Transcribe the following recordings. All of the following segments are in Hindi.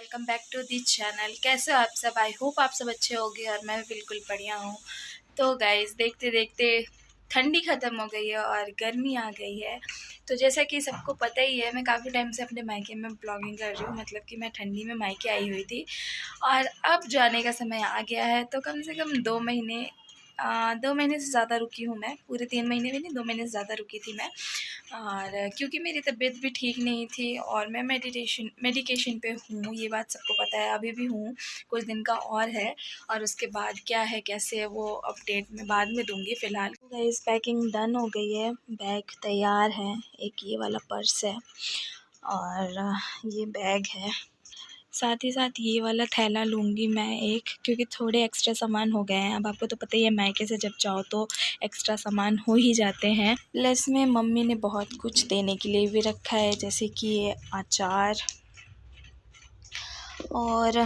Welcome back to the channel. कैसे हो आप सब? आई होप आप सब अच्छे होंगे और मैं बिल्कुल बढ़िया हूँ। तो गाइस, देखते देखते ठंडी ख़त्म हो गई है और गर्मी आ गई है। तो जैसा कि सबको पता ही है, मैं काफ़ी टाइम से अपने मायके में ब्लॉगिंग कर रही हूँ। मतलब कि मैं ठंडी में मायके आई हुई थी और अब जाने का समय आ गया है। तो कम से कम 2 महीने से ज़्यादा रुकी हूँ मैं। पूरे 3 महीने भी नहीं, 2 महीने से ज़्यादा रुकी थी मैं। और क्योंकि मेरी तबीयत भी ठीक नहीं थी और मैं मेडिकेशन पे हूँ, ये बात सबको पता है। अभी भी हूँ, कुछ दिन का और है। और उसके बाद क्या है, कैसे है, वो अपडेट मैं बाद में दूँगी। फ़िलहाल गाइस, पैकिंग डन हो गई है, बैग तैयार है। एक ये वाला पर्स है और ये बैग है। साथ ही साथ ये वाला थैला लूँगी मैं एक, क्योंकि थोड़े एक्स्ट्रा सामान हो गए हैं। अब आपको तो पता ही है, मायके से जब जाओ तो एक्स्ट्रा सामान हो ही जाते हैं। प्लस में मम्मी ने बहुत कुछ देने के लिए भी रखा है, जैसे कि ये अचार, और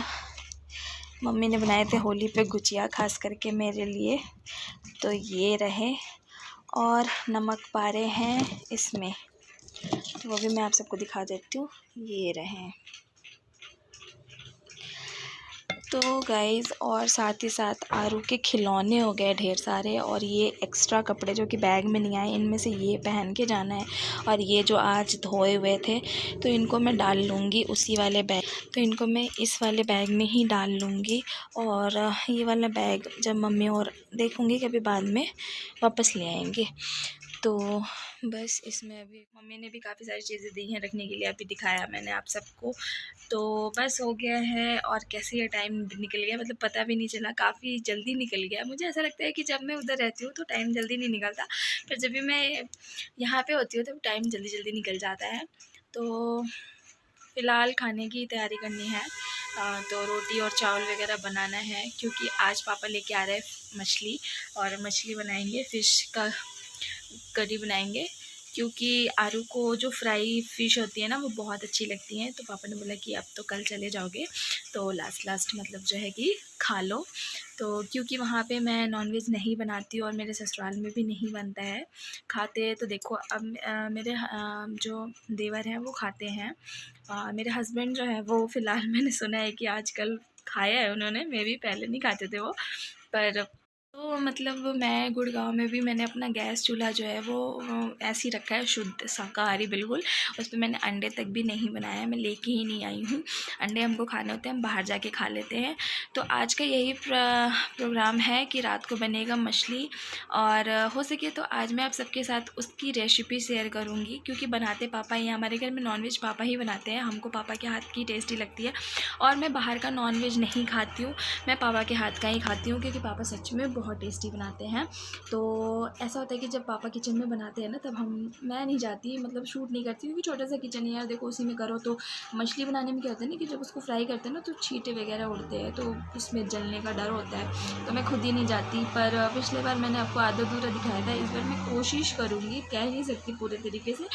मम्मी ने बनाए थे होली पे गुजिया खास करके मेरे लिए, तो ये रहे। और नमक पारे हैं इसमें, तो वो भी मैं आप सबको दिखा देती हूँ। ये रहे। तो गाइज़, और साथ ही साथ आरू के खिलौने हो गए ढेर सारे। और ये एक्स्ट्रा कपड़े जो कि बैग में नहीं आए, इनमें से ये पहन के जाना है। और ये जो आज धोए हुए थे, तो इनको मैं डाल लूँगी उसी वाले बैग, तो इनको मैं इस वाले बैग में ही डाल लूँगी। और ये वाला बैग जब मम्मी और देखूँगी कभी बाद में वापस ले आएंगे। तो बस इसमें अभी मम्मी ने भी काफ़ी सारी चीज़ें दी हैं रखने के लिए, अभी दिखाया मैंने आप सबको। तो बस हो गया है। और कैसे ये टाइम निकल गया, मतलब पता भी नहीं चला, काफ़ी जल्दी निकल गया। मुझे ऐसा लगता है कि जब मैं उधर रहती हूँ तो टाइम जल्दी नहीं निकलता, पर जब भी मैं यहाँ पे होती हूँ तो टाइम जल्दी जल्दी निकल जाता है। तो फ़िलहाल खाने की तैयारी करनी है। तो रोटी और चावल वगैरह बनाना है, क्योंकि आज पापा लेके आ रहे हैं मछली, और मछली बनाएंगे, फ़िश का करी बनाएंगे। क्योंकि आरू को जो फ्राई फ़िश होती है ना, वो बहुत अच्छी लगती हैं। तो पापा ने बोला कि अब तो कल चले जाओगे तो लास्ट मतलब जो है कि खा लो। तो क्योंकि वहाँ पे मैं नॉनवेज नहीं बनाती और मेरे ससुराल में भी नहीं बनता है, खाते हैं। तो देखो, अब मेरे जो देवर हैं वो खाते हैं। मेरे हस्बैंड जो है वो फ़िलहाल मैंने सुना है कि आजकल खाया है उन्होंने, मे भी पहले नहीं खाते थे वो। पर तो मतलब मैं गुड़गांव में भी मैंने अपना गैस चूल्हा जो है वो ऐसे ही रखा है, शुद्ध शाकाहारी बिल्कुल। उस पर मैंने अंडे तक भी नहीं बनाया, मैं लेके ही नहीं आई हूँ। अंडे हमको खाने होते हैं, हम बाहर जाके खा लेते हैं। तो आज का यही प्रोग्राम है कि रात को बनेगा मछली। और हो सके तो आज मैं आप सबके साथ उसकी रेसिपी शेयर करूँगी, क्योंकि बनाते पापा ही हैं हमारे घर में। नॉनवेज पापा ही बनाते हैं, हमको पापा के हाथ की टेस्टी लगती है। और मैं बाहर का नॉनवेज नहीं खाती हूँ, मैं पापा के हाथ का ही खाती हूँ, क्योंकि पापा सच में बहुत टेस्टी बनाते हैं। तो ऐसा होता है कि जब पापा किचन में बनाते हैं ना, तब मैं नहीं जाती, मतलब शूट नहीं करती, क्योंकि छोटा सा किचन है यार। देखो, उसी में करो। तो मछली बनाने में क्या होता है ना, कि जब उसको फ्राई करते हैं ना, तो छींटे वगैरह उड़ते हैं, तो उसमें जलने का डर होता है। तो मैं खुद ही नहीं जाती। पर पिछले बार मैंने आपको आधा अधूरा दिखाया था, इस बार मैं कोशिश करूँगी, कह नहीं सकती पूरे तरीके से,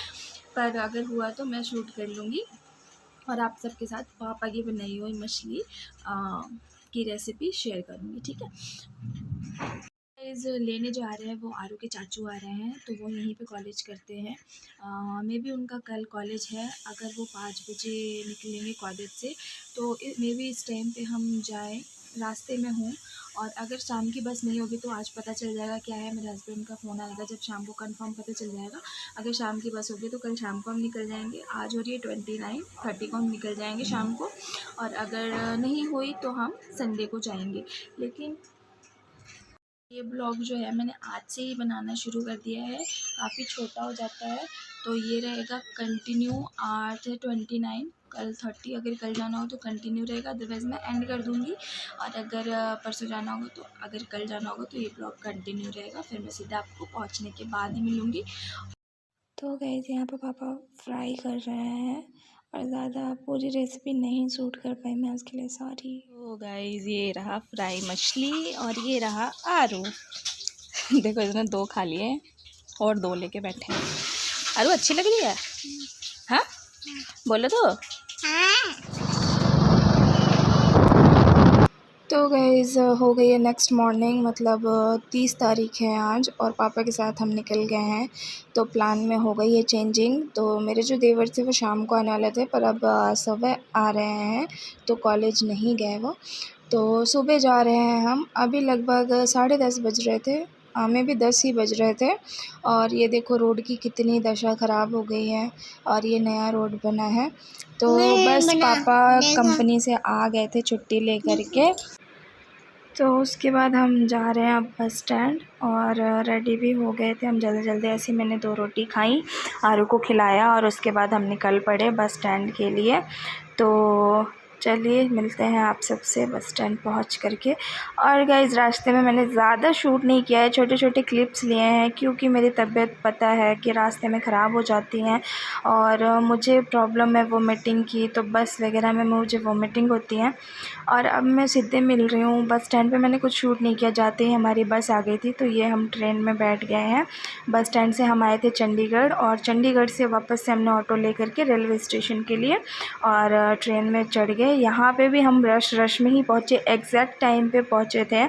पर अगर हुआ तो मैं शूट कर लूँगी और आप सबके साथ पापा की बनाई हुई मछली की रेसिपी शेयर करूँगी, ठीक है। लेने जो आ रहे हैं वो आरू के चाचू आ रहे हैं, तो वो यहीं पे कॉलेज करते हैं। मे बी उनका कल कॉलेज है। अगर वो 5 बजे निकलेंगे कॉलेज से, तो मे बी इस टाइम पे हम जाएं, रास्ते में हूँ। और अगर शाम की बस नहीं होगी तो आज पता चल जाएगा क्या है। मेरे हस्बैंड का फ़ोन आएगा जब शाम को, कंफर्म पता चल जाएगा। अगर शाम की बस होगी तो कल शाम को हम निकल जाएंगे। आज हो रही है 29, 30 को हम निकल जाएंगे शाम को। और अगर नहीं हुई तो हम संडे को जाएंगे। लेकिन ये ब्लॉग जो है मैंने आज से ही बनाना शुरू कर दिया है, काफ़ी छोटा हो जाता है। तो ये रहेगा कंटिन्यू। आज है 29, कल 30। अगर कल जाना हो तो कंटिन्यू रहेगा, अदरवाइज़ मैं एंड कर दूँगी। और अगर परसों जाना होगा तो, अगर कल जाना होगा तो ये ब्लॉग कंटिन्यू रहेगा। फिर मैं सीधा आपको पहुँचने के बाद ही मिलूँगी। तो गाइस, यहाँ पे पापा फ्राई कर रहे हैं और ज़्यादा पूरी रेसिपी नहीं शूट कर पाई मैं, उसके लिए सॉरी। तो गाइस, ये रहा फ्राई मछली और ये रहा आरू। देखो, इसने 2 खा लिए और 2 लेके बैठे हैं। आरू अच्छी लग रही है? हाँ, बोलो तो। हाँ। तो गाइज़ हो गई है नेक्स्ट मॉर्निंग, मतलब 30 तारीख है आज, और पापा के साथ हम निकल गए हैं। तो प्लान में हो गई है चेंजिंग। तो मेरे जो देवर थे वो शाम को आने वाले थे, पर अब सुबह आ रहे हैं, तो कॉलेज नहीं गए वो। तो सुबह जा रहे हैं हम। अभी लगभग 10:30 बज रहे थे, हमें भी 10 ही बज रहे थे। और ये देखो रोड की कितनी दशा ख़राब हो गई है, और ये नया रोड बना है। तो बस पापा कंपनी से आ गए थे छुट्टी लेकर के। तो उसके बाद हम जा रहे हैं अब बस स्टैंड, और रेडी भी हो गए थे हम जल्दी जल्दी। ऐसे ही मैंने 2 रोटी खाई, आरू को खिलाया, और उसके बाद हम निकल पड़े बस स्टैंड के लिए। तो चलिए मिलते हैं आप सबसे बस स्टैंड पहुंच करके। और गाइस रास्ते में मैंने ज़्यादा शूट नहीं किया है, छोटे छोटे क्लिप्स लिए हैं, क्योंकि मेरी तबीयत पता है कि रास्ते में ख़राब हो जाती हैं, और मुझे प्रॉब्लम है वोमिटिंग की। तो बस वगैरह में मुझे वोमिटिंग होती है। और अब मैं सीधे मिल रही हूँ बस स्टैंड पे। मैंने कुछ शूट नहीं किया, जाते ही हमारी बस आ गई थी, तो ये हम ट्रेन में बैठ गए हैं। बस स्टैंड से हम आए थे चंडीगढ़, और चंडीगढ़ से वापस से हमने ऑटो लेकर के रेलवे स्टेशन के लिए और ट्रेन में चढ़ गए। यहाँ पे भी हम रश में ही पहुँचे, एग्जैक्ट टाइम पे पहुँचे थे।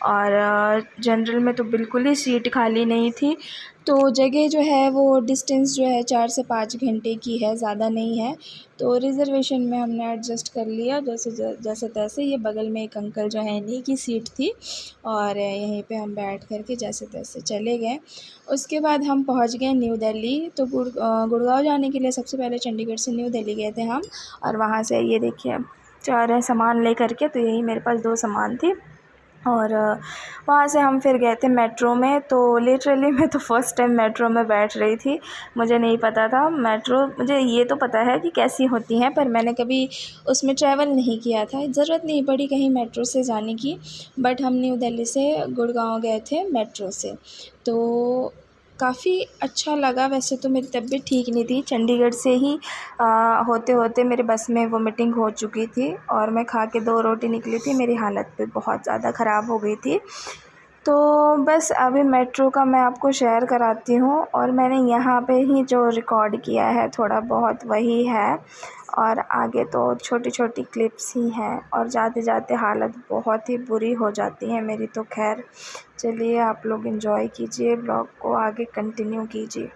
और जनरल में तो बिल्कुल ही सीट खाली नहीं थी। तो जगह जो है वो डिस्टेंस जो है 4 से 5 घंटे की है, ज़्यादा नहीं है। तो रिज़र्वेशन में हमने एडजस्ट कर लिया जैसे तैसे। ये बगल में एक अंकल जो है इन्हीं की सीट थी, और यहीं पे हम बैठ कर के जैसे तैसे चले गए। उसके बाद हम पहुंच गए न्यू दिल्ली। तो गुड़गांव जाने के लिए सबसे पहले चंडीगढ़ से न्यू दिल्ली गए थे हम, और वहाँ से ये देखिए जा रहे हैं सामान ले कर के। तो यही मेरे पास 2 सामान थी, और वहाँ से हम फिर गए थे मेट्रो में। तो लिटरली मैं तो फ़र्स्ट टाइम मेट्रो में बैठ रही थी, मुझे नहीं पता था मेट्रो। मुझे ये तो पता है कि कैसी होती हैं, पर मैंने कभी उसमें ट्रैवल नहीं किया था, ज़रूरत नहीं पड़ी कहीं मेट्रो से जाने की। बट हम न्यू दिल्ली से गुड़गांव गए थे मेट्रो से। तो काफ़ी अच्छा लगा। वैसे तो मेरी तबीयत ठीक नहीं थी, चंडीगढ़ से ही होते होते मेरे बस में वोमिटिंग हो चुकी थी, और मैं खा के 2 रोटी निकली थी, मेरी हालत भी बहुत ज़्यादा ख़राब हो गई थी। तो बस अभी मेट्रो का मैं आपको शेयर कराती हूँ, और मैंने यहाँ पे ही जो रिकॉर्ड किया है थोड़ा बहुत वही है, और आगे तो छोटी छोटी क्लिप्स ही हैं, और जाते जाते हालत बहुत ही बुरी हो जाती है मेरी। तो खैर चलिए आप लोग एंजॉय कीजिए, ब्लॉग को आगे कंटिन्यू कीजिए।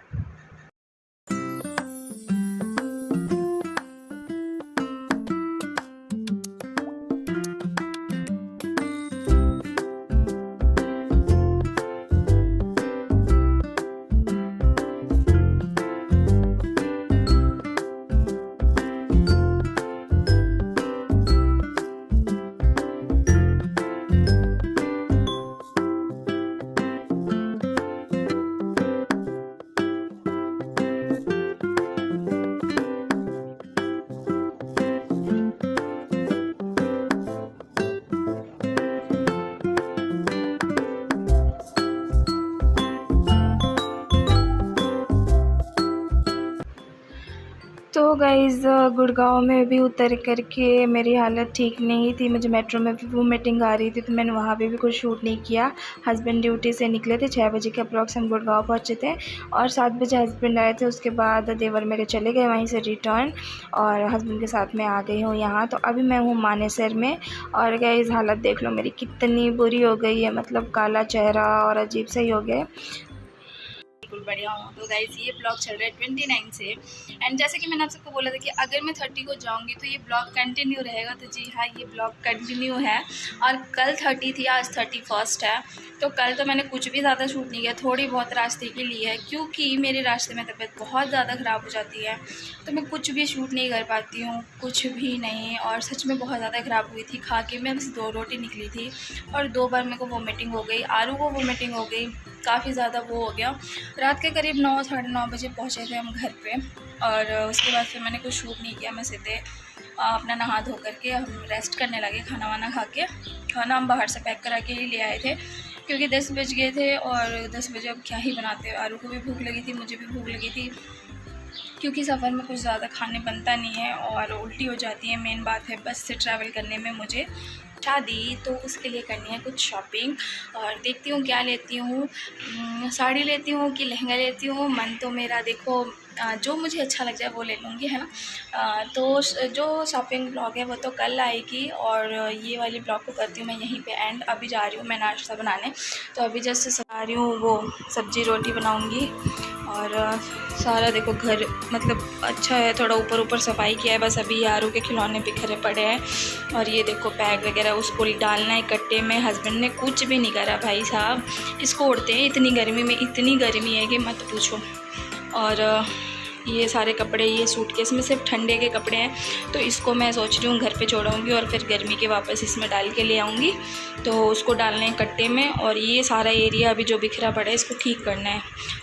तो गाइज़ गुड़गांव में भी उतर कर के मेरी हालत ठीक नहीं थी, मुझे मेट्रो में भी वोमिटिंग आ रही थी, तो मैंने वहाँ पे भी कुछ शूट नहीं किया। हस्बैंड ड्यूटी से निकले थे 6 बजे के अप्रॉक्स, हम गुड़गांव पहुँचे थे, और 7 बजे हस्बैंड आए थे। उसके बाद देवर मेरे चले गए वहीं से रिटर्न, और हस्बैंड के साथ मैं आ गई हूँ यहाँ। तो अभी मैं हूँ मानेसर में, और गाइज़ हालत देख लो मेरी कितनी बुरी हो गई है, मतलब काला चेहरा और अजीब सा ही हो गया। बिल्कुल बढ़िया हूँ। तो गाइस ये ब्लॉग चल रहा है 29 से, एंड जैसे कि मैंने आप सबको बोला था कि अगर मैं 30 को जाऊँगी तो ये ब्लॉग कंटिन्यू रहेगा। तो जी हाँ, ये ब्लॉग कंटिन्यू है, और कल 30 थी, आज 31 है। तो कल तो मैंने कुछ भी ज़्यादा शूट नहीं किया, थोड़ी बहुत रास्ते के लिए है, क्योंकि मेरे रास्ते में तबीयत बहुत ज़्यादा ख़राब हो जाती है, तो मैं कुछ भी शूट नहीं कर पाती हूँ, कुछ भी नहीं। और सच में बहुत ज़्यादा ख़राब हुई थी, खा के मैं बस 2 रोटी निकली थी, और 2 बार मेरे को वोमिटिंग हो गई, आरू को वोमिटिंग हो गई, काफ़ी ज़्यादा वो हो गया। रात के करीब 9 साढ़े 9 बजे पहुँचे थे हम घर पे, और उसके बाद फिर मैंने कुछ शूट नहीं किया। मैं सीधे अपना नहा धो करके हम रेस्ट करने लगे, खाना वाना खा के। खाना हम बाहर से पैक करा के ही ले आए थे, क्योंकि 10 बज गए थे, और 10 बजे अब क्या ही बनाते। आरू को भी भूख लगी थी, मुझे भी भूख लगी थी, क्योंकि सफ़र में कुछ ज़्यादा खाने बनता नहीं है, और उल्टी हो जाती है। मेन बात है बस से ट्रैवल करने में मुझे शादी, तो उसके लिए करनी है कुछ शॉपिंग, और देखती हूँ क्या लेती हूँ। साड़ी लेती हूँ कि लहंगा लेती हूँ। मन तो मेरा देखो जो मुझे अच्छा लग जाए वो ले लूँगी, है ना। तो जो शॉपिंग ब्लॉग है वो तो कल आएगी, और ये वाली ब्लॉग को करती हूँ मैं यहीं पे एंड। अभी जा रही हूँ मैं नाश्ता बनाने, तो अभी जस्ट आ रही हूँ, वो सब्ज़ी रोटी बनाऊँगी। और सारा देखो घर मतलब अच्छा है, थोड़ा ऊपर ऊपर सफाई किया है, बस अभी आरू के खिलौने बिखरे पड़े हैं। और ये देखो बैग वगैरह उसको डालना है कट्टे में। हस्बैंड ने कुछ भी नहीं करा भाई साहब, इसको उड़ते हैं इतनी गर्मी में, इतनी गर्मी है कि मत पूछो। और ये सारे कपड़े, ये सूटकेस में सिर्फ ठंडे के कपड़े हैं, तो इसको मैं सोच रही हूँ घर पे छोड़ूंगी और फिर गर्मी के वापस इसमें डाल के ले आऊँगी। तो उसको डालना है कट्टे में, और ये सारा एरिया अभी जो बिखरा पड़ा है इसको ठीक करना है।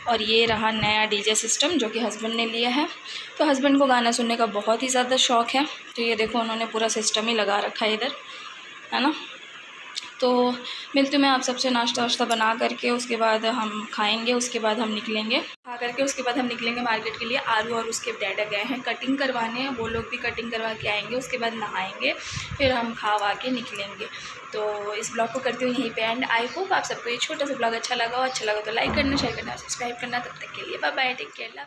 और ये रहा नया डीजे सिस्टम जो कि हस्बैंड ने लिया है। तो हस्बैंड को गाना सुनने का बहुत ही ज़्यादा शौक़ है, तो ये देखो उन्होंने पूरा सिस्टम ही लगा रखा है इधर, है ना। तो मिलती हूँ मैं आप सबसे नाश्ता वाश्ता बना करके, उसके बाद हम खाएंगे, उसके बाद हम निकलेंगे, खा करके उसके बाद हम निकलेंगे मार्केट के लिए। आरू और उसके डैडा गए हैं कटिंग करवाने, वो लोग भी कटिंग करवा के आएंगे, उसके बाद नहाएंगे, फिर हम खा वा के निकलेंगे। तो इस ब्लॉग को करती हूँ यहीं पे एंड। आई होप आप सबको ये छोटा सा ब्लॉग अच्छा लगा हो। अच्छा लगा तो लाइक करना, शेयर करना, सब्सक्राइब करना। तब तक के लिए बाय बाय, टेक केयर।